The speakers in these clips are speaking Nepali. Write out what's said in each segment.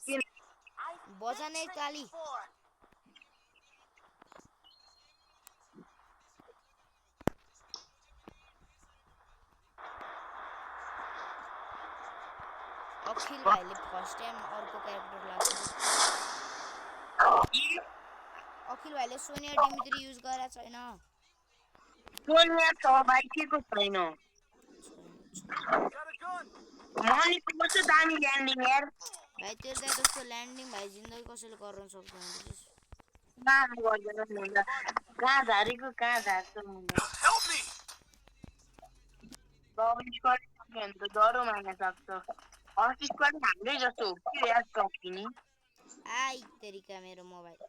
किन बजाने काली अखिल भाइले फर्स्ट टाइम अर्को क्यारेक्टर लाग्छ रे अखिल भाइले सोनिया डिमित्री युज गरेको छैन सोनिया छ भाइ के को छैन मनीको कस्तो दामी ल्यान्डिङ यार भाइ तेरो दाइ जस्तो ल्यान्डिङ भाइ जिन्दगी कसैले गर्न सक्दैन बुझिस कहाँ गर्दैन मुन्डा कहाँ झारेको कहाँ झार्छ मुन्डा बाउन्स सक्यो भने त डह्रो मार्न सक्छ अर्टिस्ट पनि हाम्रै जस्तो हो कि यार सकिने आई तेरिका मेरो मोबाइल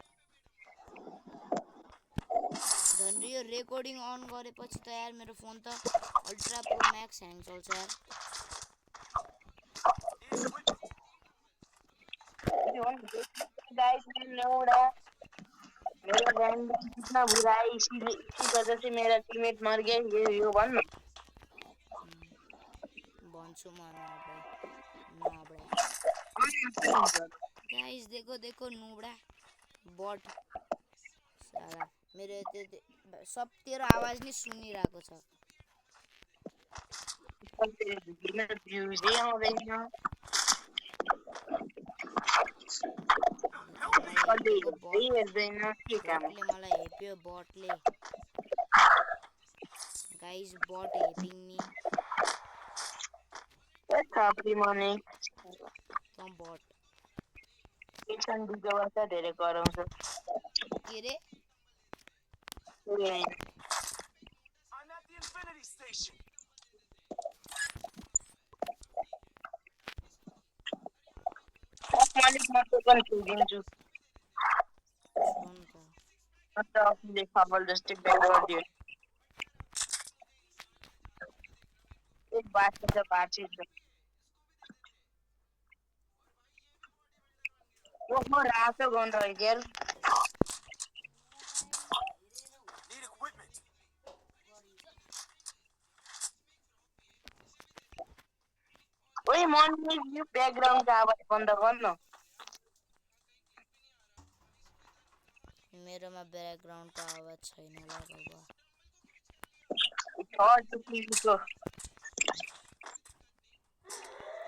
झन् यो रेकर्डिङ अन गरेपछि त यार मेरो फोन त अल्ट्रा प्रो म्याक्स ह्याङ चल्छ यार मेरा बहन कितना बुरा है इसी वजह से मेरा टीममेट मर गया ये भन्न भन्छु म नबडै गाइस देखो देखो नुबडा बट साला मेरो सब तेरो आवाज नै सुनिरहेको छ बटले मलाई हेप्यो बटले गाइस बट हेपिङ मी कम बट धेरै गराउँछ के रे मालिक म पनि खेलिदिन्छु छोड्नु त खबर जस्तै गरिदियो एक बाटो छ बाँचे छ म रातो गन्ध गेल ओइ मन यो ब्याकग्राउन्डको आवाज बन्द गर्न मेरोमा ब्याकग्राउन्डको आवाज छैन ल बाबा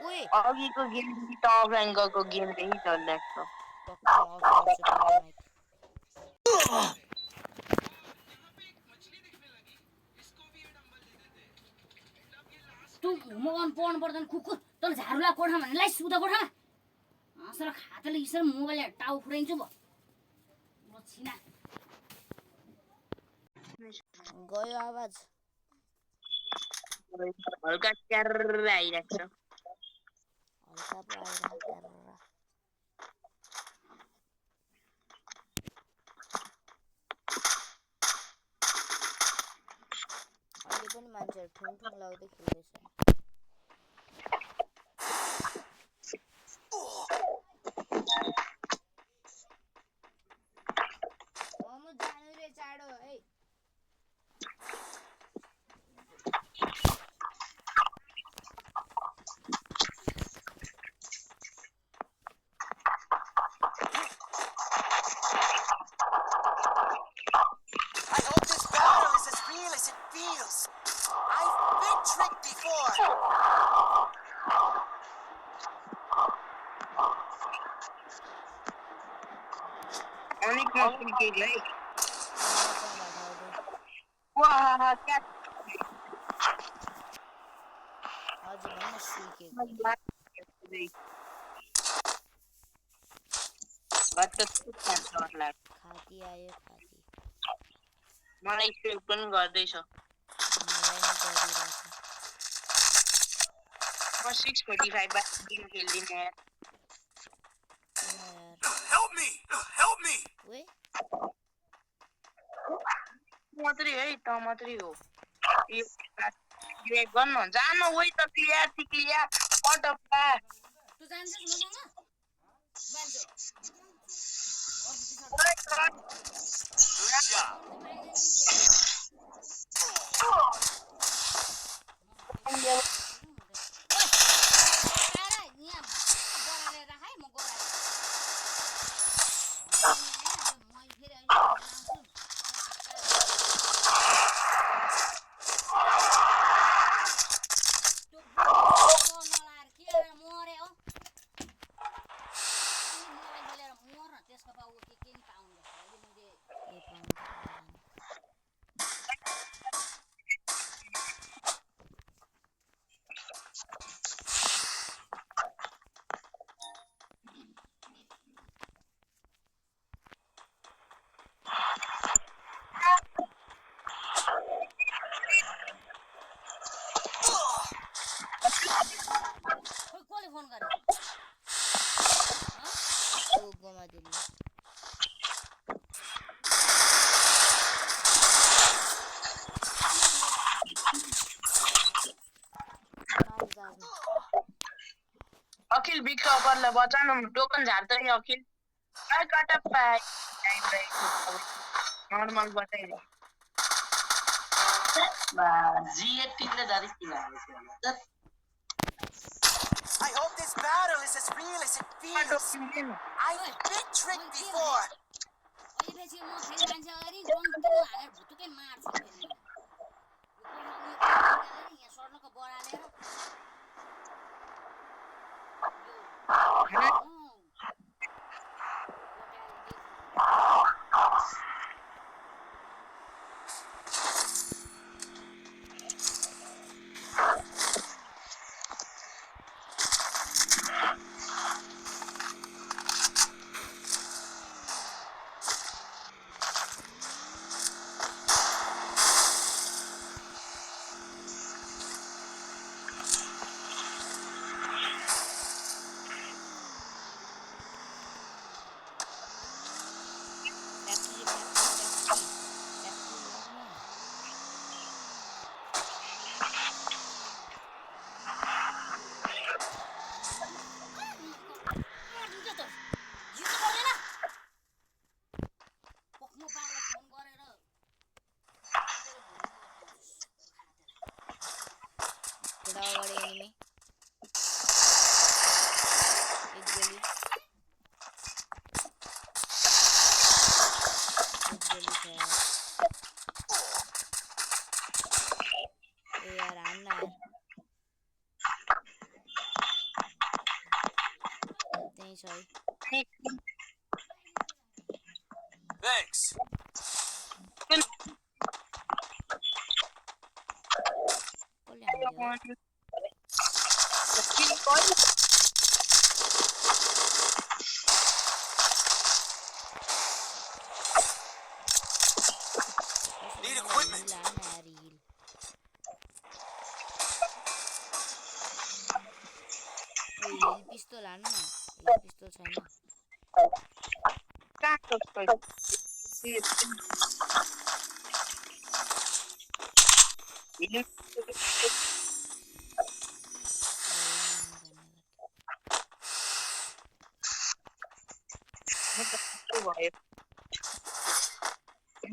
ओए अघिको गेम त अफलाइन गएको गेम त्यही चलिरहेको टक्क म अफ गर्छु तेरो माइक तँ मगाउनु पढ्नु पर्दैन कुकुर तँ झारुला कोठा भन्नेलाई सुता कोठा सर खाताले यसरी मोबाइल टाउ फुराइन्छु भयो छिना गयो आवाज हल्का क्यार आइरहेको छ हल्का पो आइरह क्यार अहिले पनि मान्छेहरू ठुङ लाउँदै खेल्दैछ म जानु रे चाँडो है अझ भन्न सुकेको खाती आयो खाती मलाई स्पेल पनि गर्दैछ मलाई नै गरिरहेछ म 645 बाट गेम खेल्दिन यार किन यार help me ओए मात्रै है त मात्रै हो यो गर्न जान ओइ त क्लियर पटप्पा तँ जान्छस् मसँग जान्छु त्यसले अखिल बिग टॉपरलाई बचाउनु टोकन झार्दै अखिल काय काटा पाए नर्मल बताइदे जीए टीमले दादी किन हालेछ I hope this battle is as real as it feels. I've been tricked before. अहिले पछि म फेरि मान्छे अगाडि गन्तिलो हालेर भुतुकै मार्छु फेरि मैले यहाँ सर्नको बढालेर अगाडि एनिमी एक गोली छ ए यार हान्न यार त्यही छ है Thanks. कसले हान्यो Need equipment. हिल पिस्तोल हान्न हिल पिस्तोल छैन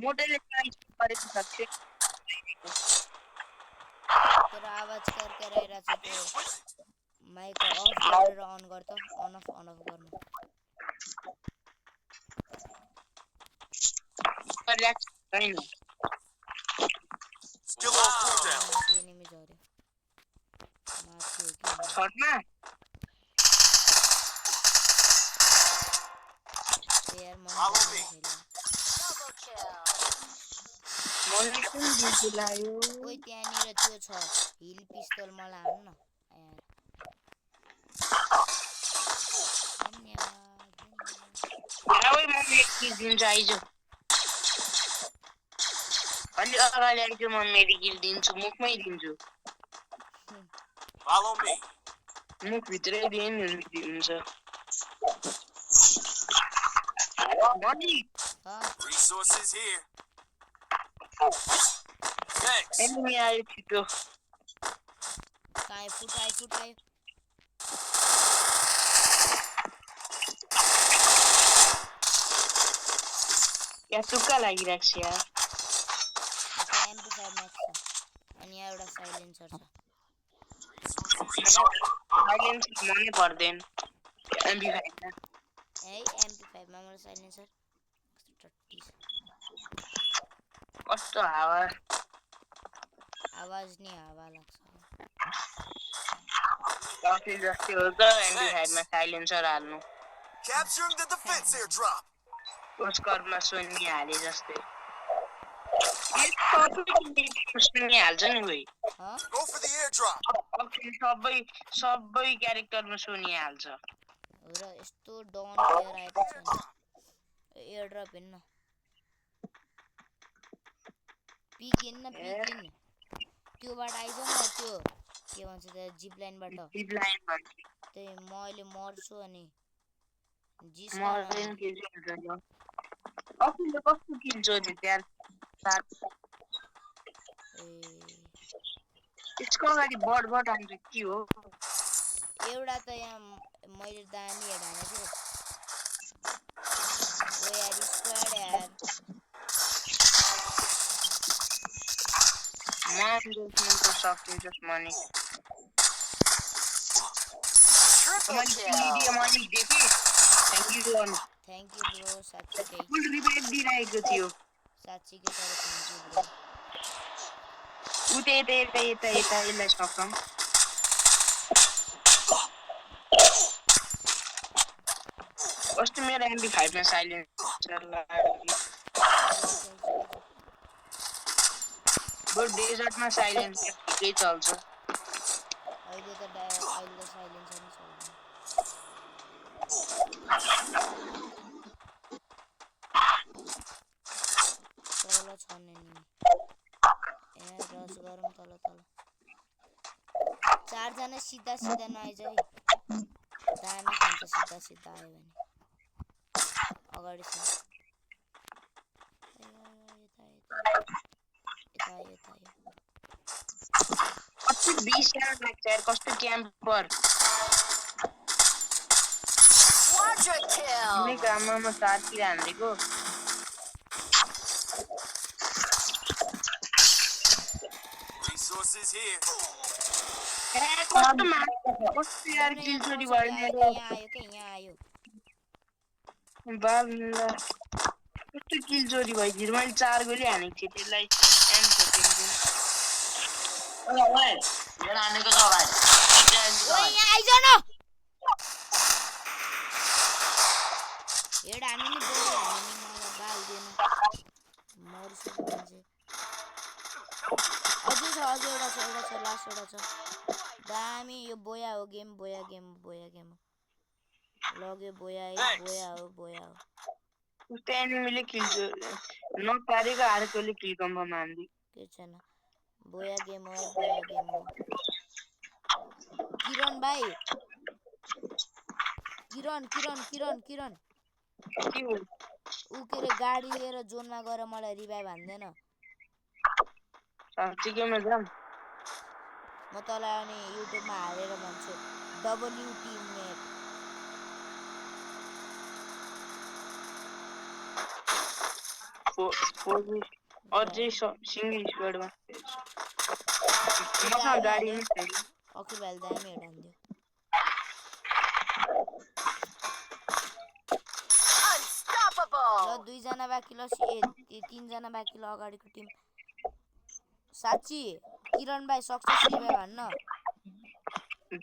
मोटेले गरेको सक्छ तर आवाज करके रहेछ त्यो माइक अफ गरेर अन गर्छ अन अफ गर्नु Still on cooldown. एनिमी झर्यो माथि हो कि छटमा यार मन Follow me. मैले कुन दिदी लायो ओइ त्यहाँनिर त्यो छ हिल पिस्तोल मलाई हान्न यार धन्यवाद ओइ म मेडिकिट दिन्छु आइजो अलि अगाडि आइजो म मेडिकिट दिन्छु मुखमै दिन्छु Follow me. मुखभित्रै दिन्छ money Resources here. Thanks. Enemy आयो छिटो काई फुटायो या टुक्का लागिरहेको छ यार MP5 म्याक्स छ अनि यहाँ एउटा साइलेन्सर छ साइलेन्स मनै पर्दैन MP5 मा है MP5 मा मेरो साइलेन्सर टट्टी छ कस्तो हावा आवाज नि हावा लाग्छ कफी जस्तै हो त MP5 मा साइलेन्सर हाल्नु Capturing the defense airdrop. पुस्करमा सुन्ने हाले जस्तै सुन्ने हाल्छ नि उही Go for the airdrop. सबै क्यारेक्टरमा सुन्ने हाल्छ र यस्तो डाउन प्लेयर आएको छ एयर ड्रप हेर्न पिकिन त्योबाट आइज न त्यो के भन्छ त्यो जिप लाइनबाट त्यही म अहिले मर्छु अनि जिस्का मर्दैन किल चोरी अफिसले कस्तो किल चोरी त्यार ए यसको अगाडि बड आउँछ के हो एउटा त यहाँ मैले दामी हेड हानेको थिएँ ओ यार स्क्वाड यार म सक्छु money Triple kill. Media money देखे थ्याङ्क यू गर्नु थ्याङ्क यू ब्रो साँच्चीकै फुल रिभाइभ दिइरहेको थियो साँच्चीकै तर थ्याङ्क यू ब्रो उता यता यसलाई सक्छौँ कस्तो मेरो MP5 मा साइलेन्सर लाग्यो बरु डेजर्टमा साइलेन्सर ठिकै चल्छ अहिले त साइलेन्सर नै चल्दैन तल छन् एनिमी यहाँ रस गरौँ तल चारजना सिधा नआइज है दामी खान्छ सिधा आयो भने अगाडि छ यता कस्तो 20 लाग्छ यार कस्तो क्याम्पर Quadra kill. कुनै काममा म 4 किल हान्दिएको Resources here. कस्तो मार्छ कस्तो यार किल चोरी भयो मेरो यहाँ आयो बाल्ला कस्तो किल चोरी भयो मैले 4 गोली हानेको थिएँ त्यसलाई एन्ड सकिन्छ ओए हेड हानेको छ भाइ ओए यहाँ आइज न हेड हान्नु नि बोली हान्नु नि मलाई बाल्दैन मर्छु मान्छे अझै एउटा छ लास्ट एउटा छ दामी यो बोया हो गेम लग्यो बोया हो उस्तो एनिमीले किल चोरी नपारेको अर्कोले किल कन्फर्म हान्दी के छैन बोया गेम हो किरण भाइ किरण के हो ऊ के रे गाडी लिएर जोनमा गएर मलाई रिभाइभ हान्दैन साँच्चीकैमा जाम म तँलाई अनि युट्युबमा हालेर भन्छु डब्ल्यू टिममेट अझै सिंगल स्क्वाडमा मसँग गाडी नै छैन अखिल भाइले दामी हेड हान्दियो Unstoppable. ल 2 जना बाँकी ल 3 जना बाँकी ल अगाडिको टिम साच्ची किरण भाइ सक्सेस रिभाइभ हान्न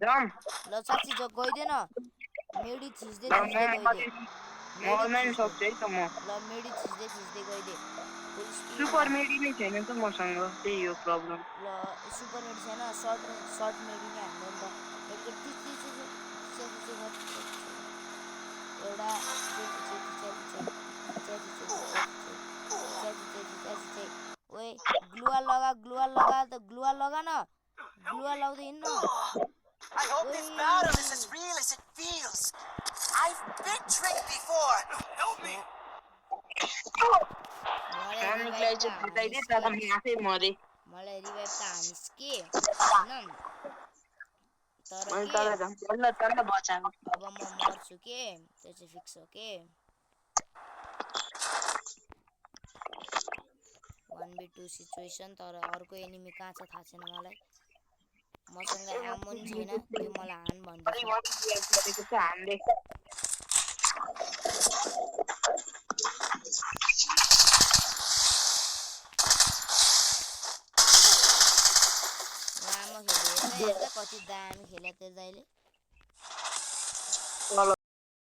जाम ल साच्ची गइदेन मेडी थिच्दै सक्छु है त म ल मेडी थिच्दै गइदे फुल स्पिड सुपर मेडी नै छैन त मसँग त्यही हो प्रब्लम ल सुपर मेडी छैन सर्ट मेडी नै हान्नु नि त मेडीको एउटा ओए ग्लुवा लगा त ग्लुवा लगा न ग्लुवा लाउँदै हिँड्न I hope this battle is as real as it feels. I've been tricked before. Help me. हामीलाई चाहिँ बताइदे तर म आफै मरे मलाई रिभाइभ त हानिस् के हैन तर के तल बचाएको अब म मर्छु के त्यो चाहिँ फिक्स हो के 1v2 सिचुएसन तर अर्को एनिमी कहाँ छ थाहा छैन मलाई मसँग आम्मो नि छैन त्यो मलाई हान भन्दैछ लामो खेलेछ हेर्दा कति दामी खेले त्यो दाइले तल